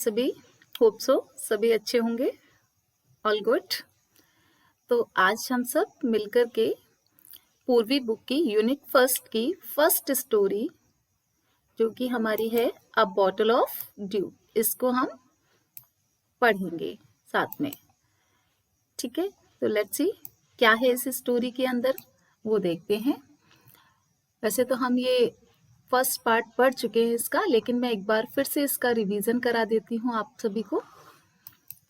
सभी, hope so सभी अच्छे होंगे, ऑल गुड। तो आज हम सब मिलकर के पूर्वी बुक की यूनिट फर्स्ट की फर्स्ट स्टोरी जो कि हमारी है अ बॉटल ऑफ ड्यू, इसको हम पढ़ेंगे साथ में। ठीक है, तो लेट्स सी क्या है इस स्टोरी के अंदर, वो देखते हैं। वैसे तो हम ये फर्स्ट पार्ट पढ़ चुके हैं इसका, लेकिन मैं एक बार फिर से इसका रिवीजन करा देती हूँ आप सभी को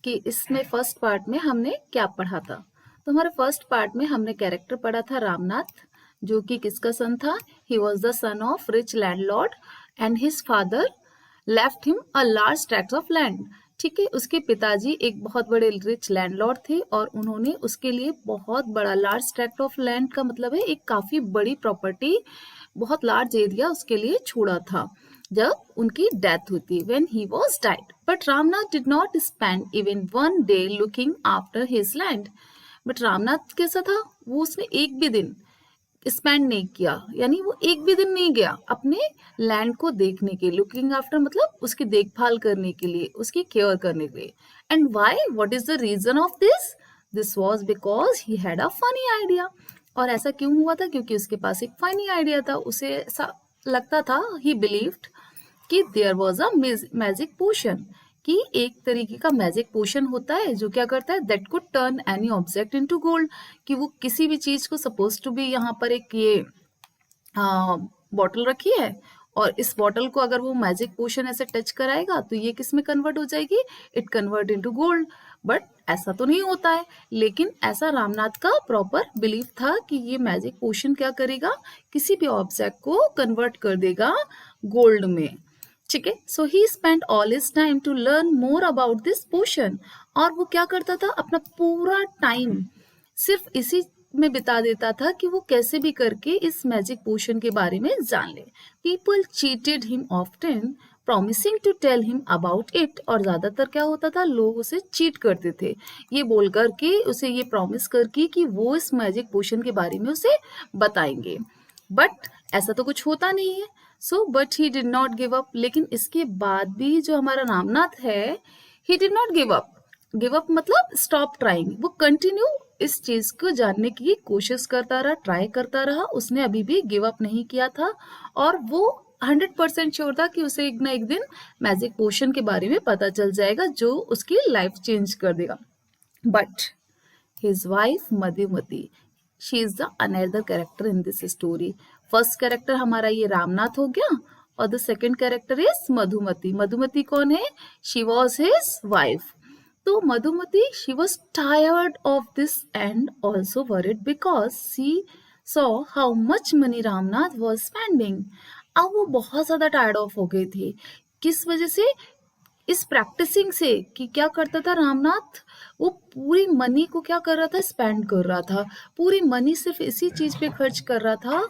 कि इसमें फर्स्ट पार्ट में हमने क्या पढ़ा था। तो हमारे फर्स्ट पार्ट में हमने कैरेक्टर पढ़ा था रामनाथ, जो कि किसका सन था। He was the son of rich landlord and his father left him a large tract of land. ठीक है, उसके पिताजी एक बहुत बड़े रिच लैंडलॉर्ड थे और उन्होंने उसके लिए बहुत बड़ा, लार्ज ट्रैक्ट ऑफ लैंड का मतलब है एक काफी बड़ी प्रॉपर्टी, बहुत लार्ज एरिया उसके लिए छोड़ा था जब उनकी डेथ हुई थी, when he was died. But Ramnath did not spend even one day looking after his land. But Ramnath कैसा था, वो उसने एक भी दिन स्पेंड नहीं किया, यानी वो एक भी दिन नहीं गया अपने लैंड को देखने के लिए। लुकिंग आफ्टर मतलब उसकी देखभाल करने के लिए, उसकी केयर करने के लिए। And why, what is the reason of this? This was because he had a funny idea. और ऐसा क्यों हुआ था? क्योंकि उसके पास एक फनी आइडिया था। उसे ऐसा लगता था, ही बिलीव्ड कि there was a magic potion, कि एक तरीके का मैजिक पोशन होता है जो क्या करता है, that could turn any object into gold. कि वो किसी भी चीज को, सपोज टू बी यहाँ पर एक ये बॉटल रखी है और इस बॉटल को अगर वो मैजिक पोशन ऐसे टच कराएगा तो ये किस में कन्वर्ट हो जाएगी, it convert into gold. But ऐसा तो नहीं होता है, लेकिन ऐसा रामनाथ का प्रॉपर बिलीव था कि ये मैजिक पोशन क्या करेगा, किसी भी ऑब्जेक्ट को कन्वर्ट कर देगा गोल्ड में। ठीक है, so he spend all his time to learn more about this potion. और वो क्या करता था, अपना पूरा टाइम सिर्फ इसी में बिता देता था कि वो कैसे भी करके इस मैजिक पोशन के बारे में जान ले। People cheated him often, promising to tell him about it. और ज्यादातर क्या होता था, लोग उसे चीट करते थे, ये बोल करके, उसे ये प्रॉमिस करके कि वो इस मैजिक पोशन के बारे में उसे बताएंगे। बट ऐसा तो कुछ होता नहीं है। So but he did not give up. लेकिन इसके बाद भी जो हमारा रामनाथ है, he did not give up. Give up मतलब स्टॉप ट्राइंग। वो कंटिन्यू इस चीज को जानने की कोशिश करता रहा, ट्राई करता रहा। उसने अभी भी गिव अप नहीं किया था और वो 100% श्योर था कि उसे एक ना एक दिन मैजिक पोशन के बारे में पता चल जाएगा जो उसकी लाइफ चेंज कर देगा। But his wife Madhumati, she is the another character in this story. First character हमारा ये रामनाथ हो गया और the second character is Madhumati. Madhumati कौन है? She was his wife. तो Madhumati, she was tired of this and also worried because she saw how much money Ramnath was spending. अब वो बहुत ज्यादा टायर्ड ऑफ हो गई थी। किस वजह से? इस प्रैक्टिसिंग से, कि क्या करता था रामनाथ, वो पूरी मनी को क्या कर रहा था, स्पेंड कर रहा था। पूरी मनी सिर्फ इसी चीज पे खर्च कर रहा था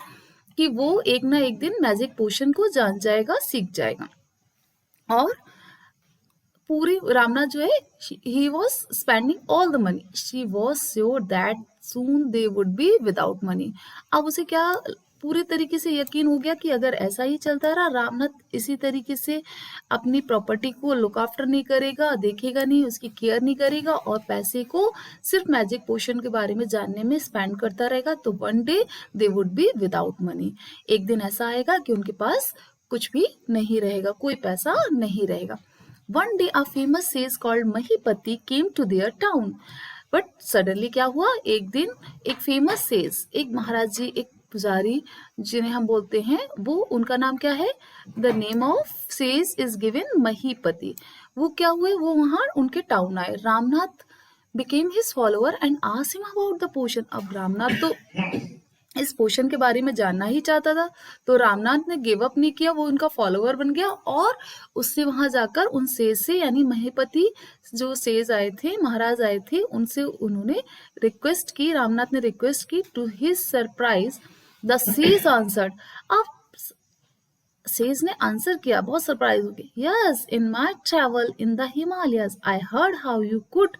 कि वो एक ना एक दिन मैजिक पोशन को जान जाएगा, सीख जाएगा। और पूरी रामनाथ जो है, he was spending all the money. She was sure that soon they would be without money. अब उसे क्या पूरे तरीके से यकीन हो गया कि अगर ऐसा ही चलता रहा, रामनाथ इसी तरीके से अपनी प्रॉपर्टी को लुक आफ्टर नहीं करेगा, देखेगा नहीं, उसकी केयर नहीं करेगा और पैसे को सिर्फ मैजिक पोशन के बारे में जानने में स्पेंड करता रहेगा, तो one day they would be without money. एक दिन ऐसा आएगा कि उनके पास कुछ भी नहीं रहेगा, कोई पैसा नहीं रहेगा। One day a famous sage called Mahipati came to their town. But suddenly क्या हुआ, एक दिन एक फेमस सेज, एक महाराज जी, एक पुजारी जिन्हें हम बोलते हैं, वो उनका नाम क्या है, the name of sage is given Mahipati. वो क्या हुए, वो वहां उनके टाउन आए। Ramnath became his follower and asked him about the potion. अब रामनाथ तो इस पोशन के बारे में जानना ही चाहता था, तो रामनाथ ने गिव अप नहीं किया, वो उनका फॉलोअर बन गया और उससे वहां जाकर उन सेज से, यानी महीपति जो सेज आए थे, महाराज आए थे, उनसे उन्होंने रिक्वेस्ट की, रामनाथ ने रिक्वेस्ट की। To his surprise the sage answered. अब सेज ने आंसर किया, बहुत सरप्राइज हो गए। Yes, in my travel in the Himalayas I heard how you could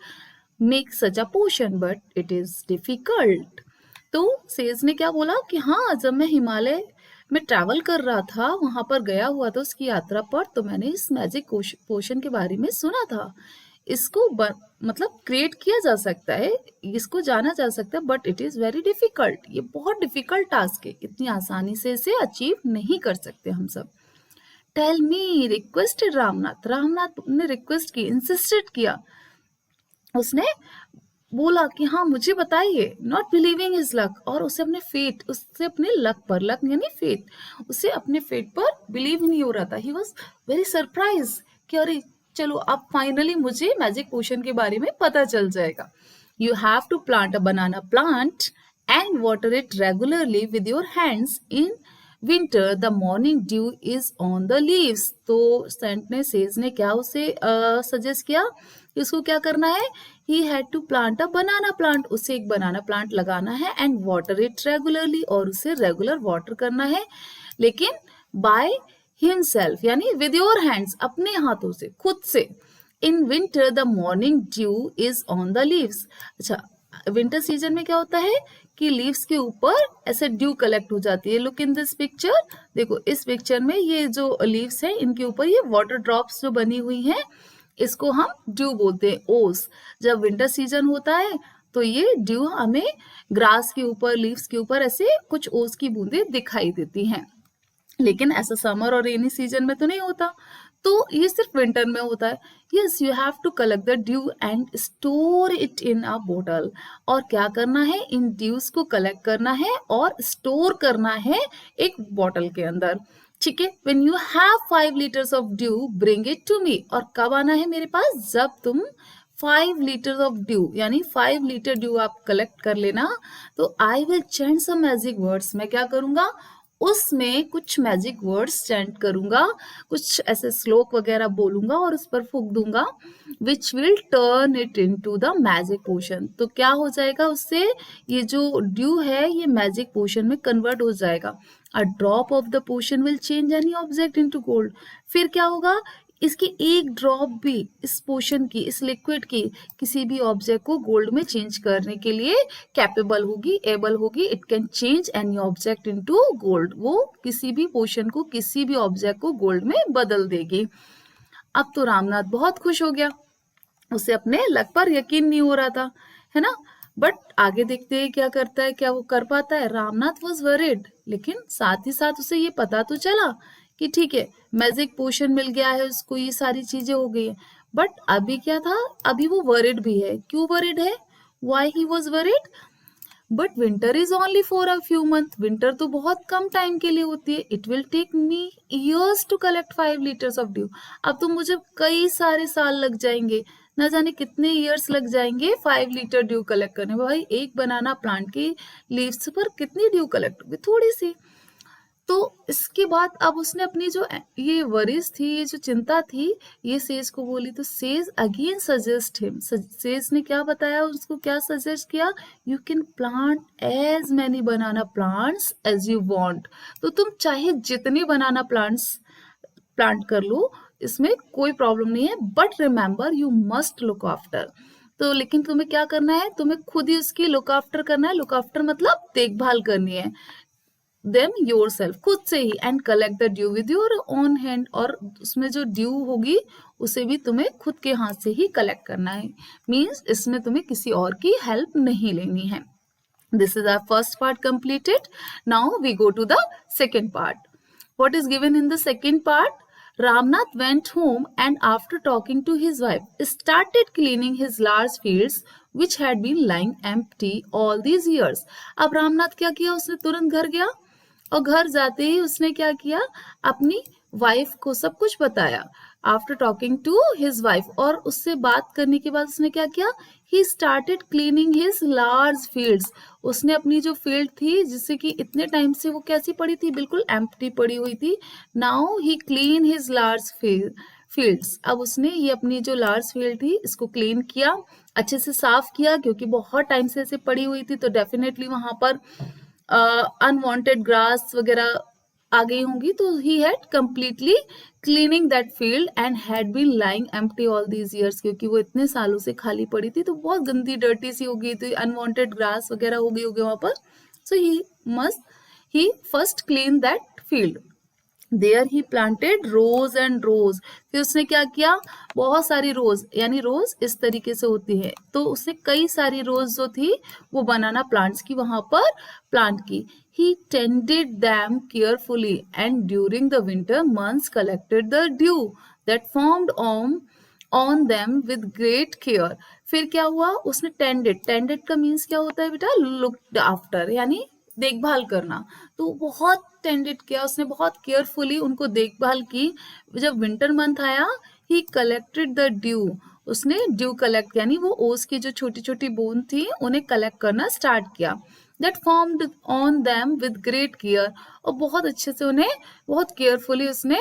make such a potion but it is difficult. तो सेज ने क्या बोला कि हाँ, जब मैं हिमालय मैं ट्रैवल कर रहा था, वहां पर गया हुआ था उसकी यात्रा पर, तो मैंने इस मैजिक पोशन के बारे में सुना था। इसको मतलब क्रिएट किया जा सकता है, इसको जाना जा सकता है, but it is very difficult. ये बहुत डिफिकल्ट टास्क है, इतनी आसानी से इसे अचीव नहीं कर सकते हम सब। Tell me, requested Ramnath. Ramnath ने रिक्वेस्ट की, इंसिस्टेड किया, उसने बोला कि हाँ मुझे बताइए, नॉट बिलीविंग हिज लक, और उसे अपने फेट, उससे अपने लक पर, लक यानी फेट, उसे अपने फेट पर बिलीव नहीं हो रहा था। ही वॉज वेरी सरप्राइज कि अरे चलो अब फाइनली मुझे मैजिक पोशन के बारे में पता चल जाएगा। You have to plant a banana plant and water it regularly with your hands in winter the morning dew is on the leaves. तो सेंट ने, सेज ने क्या उसे सजेस्ट किया कि उसको क्या करना है, he had to plant a banana plant, उसे एक बनाना प्लांट लगाना है, एंड वाटर इट रेगुलरली, और उसे रेगुलर वाटर करना है, लेकिन बाय हिमसेल्फ यानी विद योर हैंड्स, अपने हाथों से, खुद से। इन winter the morning dew is on the leaves. अच्छा, विंटर सीजन में क्या होता है कि लीव्स के ऊपर ऐसे ड्यू कलेक्ट हो जाती है। लुक इन दिस पिक्चर, देखो इस पिक्चर में ये जो लीव्स है इनके ऊपर ये वाटर ड्रॉप्स जो बनी हुई हैं, इसको हम ड्यू बोलते हैं, ओस। जब विंटर सीजन होता है तो ये ड्यू हमें ग्रास के ऊपर, लीव्स के ऊपर ऐसे कुछ ओस की बूंदें दिखाई देती हैं, लेकिन ऐसा समर और रेनी सीजन में तो नहीं होता, तो ये सिर्फ विंटर में होता है। Yes, you have to collect the dew and store it in a बोतल, और क्या करना है, इन ड्यूज को कलेक्ट करना है और स्टोर करना है एक बॉटल के अंदर। ठीक है, when you have 5 litres of dew bring it to me, और कब आना है मेरे पास, जब तुम 5 लीटर्स ऑफ ड्यू यानी 5 लीटर ड्यू आप कलेक्ट कर लेना, तो I will chant some magic words, मैं क्या करूंगा, उसमें कुछ मैजिक वर्ड्स चैंट करूंगा, कुछ ऐसे श्लोक वगैरह बोलूंगा और उस पर फूंक दूंगा, which will turn it into the magic potion. तो क्या हो जाएगा उससे, ये जो ड्यू है ये मैजिक पोशन में कन्वर्ट हो जाएगा। A drop of the potion will change any object into gold. फिर क्या होगा, इसकी एक ड्रॉप भी इस पोशन की, इस लिक्विड की, किसी भी ऑब्जेक्ट को गोल्ड में चेंज करने के लिए कैपेबल होगी, एबल होगी। It can change any object into gold, वो किसी भी पोशन को, किसी भी ऑब्जेक्ट को गोल्ड में बदल देगी। अब तो रामनाथ बहुत खुश हो गया, उसे अपने लक पर यकीन नहीं हो रहा था, है ना। बट आगे देखते हैं क्या करता है, क्या वो कर पाता है। रामनाथ वॉज वरीड, लेकिन साथ ही साथ उसे ये पता तो चला कि ठीक है मैजिक पोशन मिल गया है उसको, ये सारी चीजें हो गई है, बट अभी क्या था, अभी वो वरीड भी है। क्यों वरीड है, why he was worried, but winter is only for a few months, winter तो बहुत कम टाइम के लिए होती है। It will take me years to collect 5 litres of dew, अब तो मुझे कई सारे साल लग जाएंगे, न जाने कितने ईयर्स लग जाएंगे 5 लीटर ड्यू कलेक्ट करने में। भाई एक बनाना प्लांट की लीव्स पर कितनी ड्यू कलेक्ट होगी, थोड़ी सी। तो इसके बाद अब उसने अपनी जो ये वरीज थी, ये जो चिंता थी, ये सेज को बोली, तो sage again suggest him, sage ने क्या बताया उसको, क्या सजेस्ट किया, you can plant as many banana plants as you want, तो तुम चाहे जितने बनाना प्लांट्स प्लांट कर लो, इसमें कोई प्रॉब्लम नहीं है, but remember you must look after. तो लेकिन तुम्हें क्या करना है, तुम्हें खुद ही उसकी लुक आफ्टर करना है, लुक आफ्टर मतलब देखभाल करनी है, देन योर सेल्फ, खुद से ही, and collect the dew with your own hand, और उसमें जो ड्यू होगी उसे भी तुम्हें खुद के हाथ से ही कलेक्ट करना है, मीन्स इसमें तुम्हें किसी और की हेल्प नहीं लेनी है। This is our first part completed. Now we go to the second part. What is given in the second part? Ramnath went home and after talking to his wife, started cleaning his large fields which had been lying empty all these years. अब रामनाथ क्या किया, उसने तुरंत घर गया, और घर जाते ही उसने क्या किया, अपनी वाइफ को सब कुछ बताया। After talking to his wife, और उससे बात करने के बाद उसने क्या किया, he started cleaning his large fields, उसने अपनी जो फील्ड थी जिससे कि इतने टाइम से वो कैसी पड़ी थी, बिल्कुल एम्प्टी पड़ी हुई थी, now he clean his large fields, अब उसने ये अपनी जो लार्ज फील्ड थी इसको क्लीन किया, अच्छे से साफ किया, क्योंकि बहुत टाइम से ऐसे पड़ी हुई थी, तो डेफिनेटली वहां पर अनवांटेड ग्रास वगैरह आ गई होंगी, तो he had completely cleaning that field and had been lying empty all these years, क्योंकि वो इतने सालों से खाली पड़ी थी, तो बहुत गंदी डर्टी सी हो गई थी, अनवांटेड ग्रास वगैरह हो गई होगी वहां पर। So he first clean that field. There he planted rows and rows. फिर उसने क्या किया, बहुत सारी रोज, यानी रोज इस तरीके से होती है, तो उसने कई सारी रोज जो थी वो बनाना प्लांट्स की वहां पर प्लांट की. He tended them carefully and during the winter months collected the dew that formed on them with great care. फिर क्या हुआ, उसने टेंडेड का मीन्स क्या होता है बेटा, लुक्ड आफ्टर, यानी देखभाल करना. तो बहुत टेंडेड किया उसने, बहुत केयरफुली उनको देखभाल की. जब विंटर मंथ आया, ही कलेक्टेड द ड्यू, उसने ड्यू कलेक्ट, यानी वो ओस की जो छोटी छोटी बूंद थी उन्हें कलेक्ट करना स्टार्ट किया. That formed on them with great care, और बहुत अच्छे से उन्हें बहुत केयरफुली उसने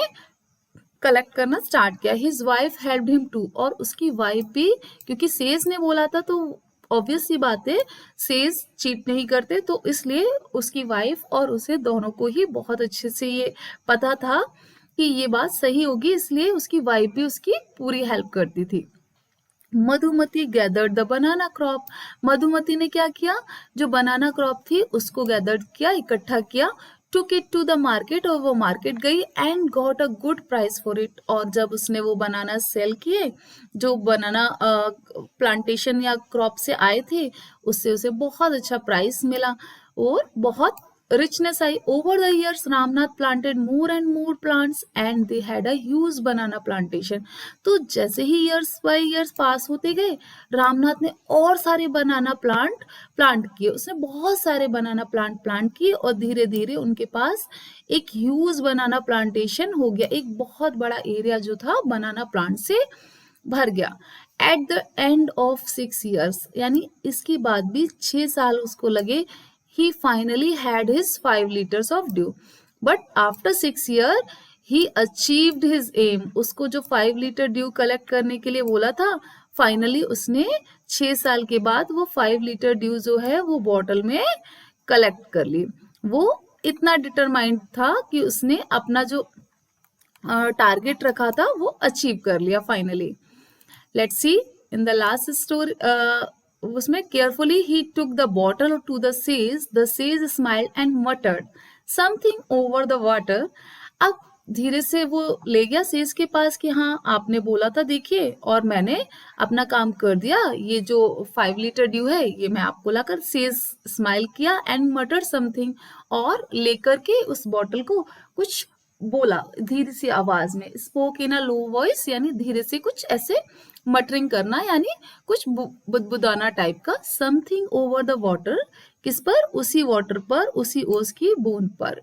कलेक्ट करना स्टार्ट किया. His wife helped him to, और उसकी वाइफ भी, क्योंकि सेज ने बोला था तो ऑब्वियस सी बात है, सेज चीट नहीं करते, तो इसलिए उसकी वाइफ और उसे दोनों को ही बहुत अच्छे से ये पता था कि ये बात सही होगी, इसलिए उसकी वाइफ भी उसकी पूरी हेल्प करती थी. Madhumati gathered the banana crop, Madhumati ने क्या किया, जो बनाना क्रॉप थी उसको गैदर्ड किया, इकट्ठा किया. Took it to the market, और वो मार्केट गई, and got a good price for it, और जब उसने वो बनाना सेल किए, जो बनाना प्लांटेशन या क्रॉप से आए थे, उससे उसे बहुत अच्छा प्राइस मिला और बहुत richness I. Over the years, Ramnath planted more and more plants and they had a huge banana plantation. तो जैसे ही years by years पास होते गए, रामनाथ ने और सारे बनाना प्लांट किए. उसने बहुत सारे बनाना प्लांट किए और धीरे धीरे उनके पास एक ह्यूज बनाना प्लांटेशन हो गया. एक बहुत बड़ा एरिया जो था बनाना प्लांट से भर गया. At the end of 6 years, यानी इसके बाद भी 6 साल उसको लगे, he finally had his 5 liters of dew. But after 6 years, he achieved his aim. उसको जो 5 लीटर ड्यू कलेक्ट करने के लिए बोला था, फाइनली उसने 6 साल के बाद वो 5 लीटर ड्यू जो है वो बॉटल में कलेक्ट कर ली. वो इतना डिटरमाइंड था कि उसने अपना जो टारगेट रखा था वो अचीव कर लिया finally. Let's see in the last story, उसमें carefully he took the bottle to the sage smiled and muttered something over the water. अब धीरे से वो ले गया सेज के पास कि हाँ आपने बोला था देखिए, और मैंने अपना काम कर दिया, ये जो 5 लीटर ड्यू है ये मैं आपको लाकर. सेज स्माइल किया एंड मटर्ड समथिंग, और लेकर के उस बॉटल को कुछ बोला धीरे सी आवाज में. Spoke in a low voice, यानी धीरे से कुछ ऐसे मटरिंग करना, यानी कुछ बुदबुदाना टाइप का. समथिंग ओवर द वाटर, किस पर, उसी वाटर पर, उसी ओस की बूंद पर.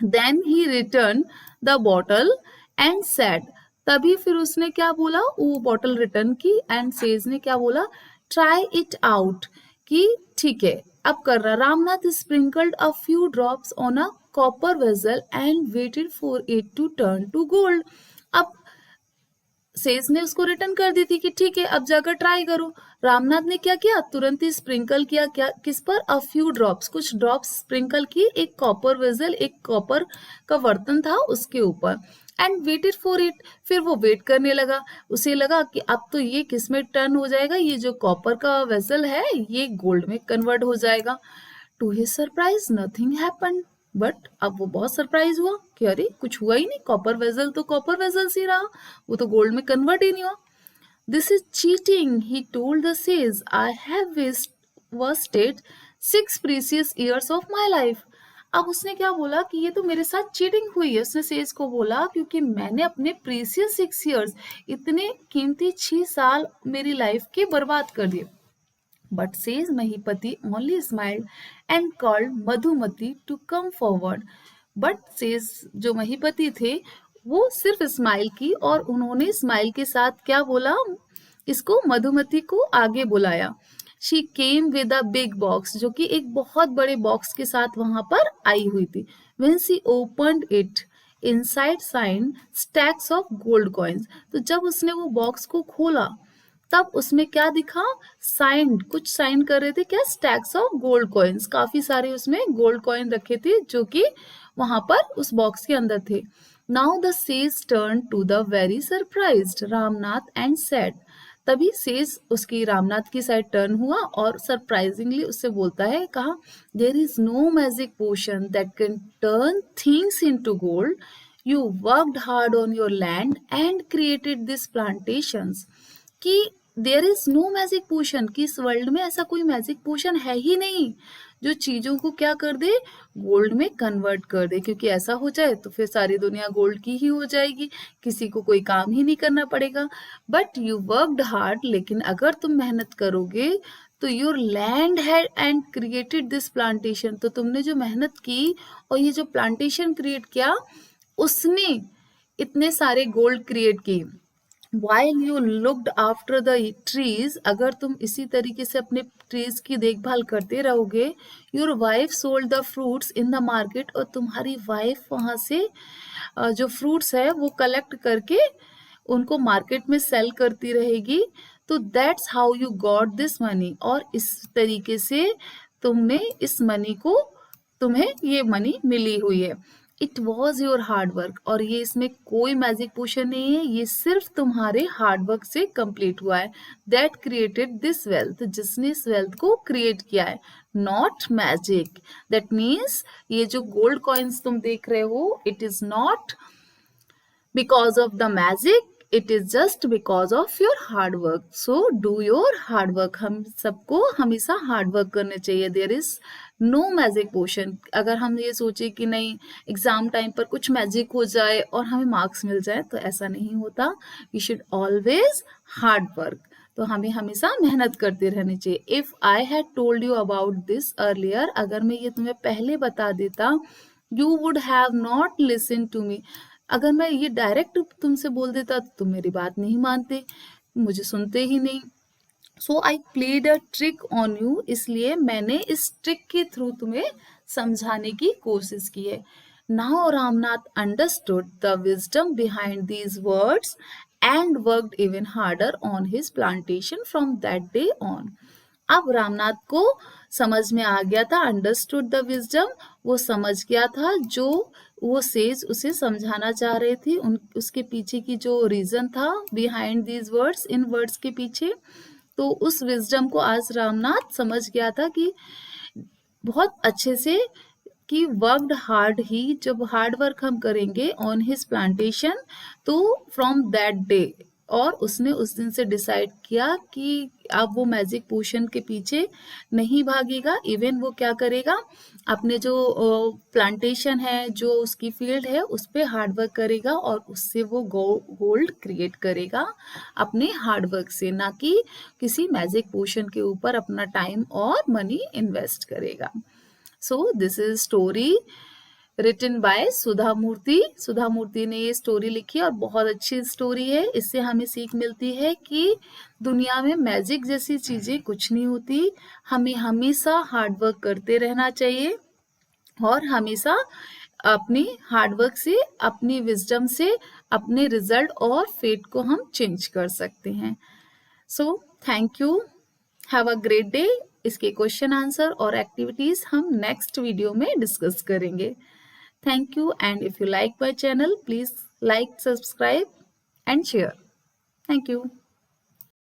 Then he return the bottle and said, तभी फिर उसने क्या बोला, वो बॉटल रिटर्न की, एंड सेज ने क्या बोला, ट्राई इट आउट, कि ठीक है अब कर रहा. Ramnath sprinkled a few drops on a copper vessel and waited for it to turn to gold. अब सेज ने उसको रिटर्न कर दी थी कि ठीक है अब जाकर ट्राई करो. रामनाथ ने क्या किया, तुरंत ही स्प्रिंकल किया, क्या, किस पर, अ फ्यू ड्रॉप्स, कुछ ड्रॉप्स स्प्रिंकल की एक कॉपर वेजल, एक कॉपर का बर्तन था उसके ऊपर. एंड वेटेड फॉर इट, फिर वो वेट करने लगा. उसे लगा कि अब तो ये किस में टर्न हो जाएगा, ये जो कॉपर का वेसल है ये गोल्ड में कन्वर्ट हो जाएगा. To his surprise nothing happened, but अब वो बहुत सरप्राइज हुआ कि अरे कुछ हुआ ही नहीं, कॉपर वेजल तो कॉपर वेजल ही रहा, वो तो गोल्ड में कन्वर्ट ही नहीं हुआ. This is cheating, he told the sage, I have wasted 6 precious years of my life. अब उसने क्या बोला कि ये तो मेरे साथ चीटिंग हुई है, उसने सेज को बोला, क्योंकि मैंने अपने प्रीसियस 6 ईयर्स, इतने कीमती 6 साल मेरी लाइफ के बर्बाद कर दिए. But says Mahipati only smiled and called Madhumati to come forward. But says जो महिपति थे वो सिर्फ स्माइल की, और उन्होंने स्माइल के साथ क्या बोला, इसको मधुमती को आगे बुलाया. She came with a big box, जो कि एक बहुत बड़े बॉक्स के साथ वहां पर आई हुई थी. When she opened it, inside signed stacks of gold coins. तो जब उसने वो बॉक्स को खोला तब उसमें क्या दिखा, साइंड, कुछ साइन कर रहे थे, क्या, स्टैक्स ऑफ गोल्ड कॉइन्स, काफी सारे उसमें गोल्ड कॉइन रखे थे जो कि वहां पर उस बॉक्स के अंदर थे. Now the sage turn to the very surprised Ramnath and said, तभी सेज उसकी रामनाथ की साइड टर्न हुआ और सरप्राइजिंगली उससे बोलता है, कहा, there is no magic potion that can turn things into gold. You worked hard on your land and created this plantations. कि there is no magic potion, कि इस वर्ल्ड में ऐसा कोई मैजिक पोशन है ही नहीं जो चीजों को क्या कर दे, गोल्ड में कन्वर्ट कर दे. क्योंकि ऐसा हो जाए तो फिर सारी दुनिया गोल्ड की ही हो जाएगी, किसी को कोई काम ही नहीं करना पड़ेगा. बट यू वर्कड हार्ड, लेकिन अगर तुम मेहनत करोगे तो your land had and created this plantation. तो तुमने जो मेहनत की और ये जो प्लांटेशन क्रिएट किया, उसने इतने सारे गोल्ड क्रिएट की. While you looked after the trees, अगर तुम इसी तरीके से अपने ट्रीज की देखभाल करते रहोगे, your wife sold the fruits in the market, और तुम्हारी वाइफ वहां से जो फ्रूट्स है वो कलेक्ट करके उनको मार्केट में सेल करती रहेगी. तो that's how you got this money, और इस तरीके से तुमने इस मनी को, तुम्हें ये मनी मिली हुई है. It was your hard work, और ये इसमें कोई मैजिक पोशन नहीं है, ये सिर्फ तुम्हारे हार्ड वर्क से कंप्लीट हुआ है. दैट क्रिएटेड दिस वेल्थ, जिसने इस वेल्थ को क्रिएट किया है. नॉट मैजिक, दैट मीन्स ये जो गोल्ड कॉइन्स तुम देख रहे हो, it is not because of the magic, it is just because of your hard work. So do your hard work. हम सबको हमेशा हार्ड वर्क करने चाहिए. There is no magic potion. अगर हम ये सोचे कि नहीं एग्जाम टाइम पर कुछ मैजिक हो जाए और हमें मार्क्स मिल जाए, तो ऐसा नहीं होता. We should always hard work. तो हमें हमेशा मेहनत करते रहनी चाहिए. If I had told you about this earlier, अगर मैं ये तुम्हें पहले बता देता, you would have not listen to me. अगर मैं ये डायरेक्ट तुमसे बोल देता तो तुम मेरी बात नहीं मानते, मुझे सुनते ही नहीं. So I played a trick on you, इसलिए मैंने इस ट्रिक के थ्रू तुम्हें समझाने की कोशिश की है. Now Ramnath understood the wisdom behind these words and worked even harder on his plantation from that day on. अब रामनाथ को समझ में आ गया था, अंडरस्टूड द विजडम, वो समझ गया था जो वो सेज उसे समझाना चाह रहे थे, उसके पीछे की जो रीजन था, behind these words, in words के पीछे. तो उस विजडम को आज रामनाथ समझ गया था कि बहुत अच्छे से, कि वर्कड हार्ड ही, जब हार्ड वर्क हम करेंगे ऑन हिज प्लांटेशन, तो फ्रॉम दैट डे, और उसने उस दिन से डिसाइड किया कि अब वो मैजिक पोशन के पीछे नहीं भागेगा. इवन वो क्या करेगा, अपने जो प्लांटेशन है, जो उसकी फील्ड है, उस पर हार्ड वर्क करेगा और उससे वो गोल्ड क्रिएट करेगा अपने हार्ड वर्क से, ना कि किसी मैजिक पोशन के ऊपर अपना टाइम और मनी इन्वेस्ट करेगा. So this is story written by Sudha Murthy. Sudha Murthy ने ये स्टोरी लिखी और बहुत अच्छी स्टोरी है. इससे हमें सीख मिलती है कि दुनिया में मैजिक जैसी चीजें कुछ नहीं होती. हमें हमेशा हार्ड वर्क करते रहना चाहिए और हमेशा अपनी हार्ड वर्क से, अपनी विजडम से अपने रिजल्ट और फेट को हम चेंज कर सकते हैं. So thank you, have a great day. इसके क्वेश्चन आंसर और एक्टिविटीज हम नेक्स्ट वीडियो में डिस्कस करेंगे. Thank you, and if you like my channel, please like, subscribe and share. Thank you.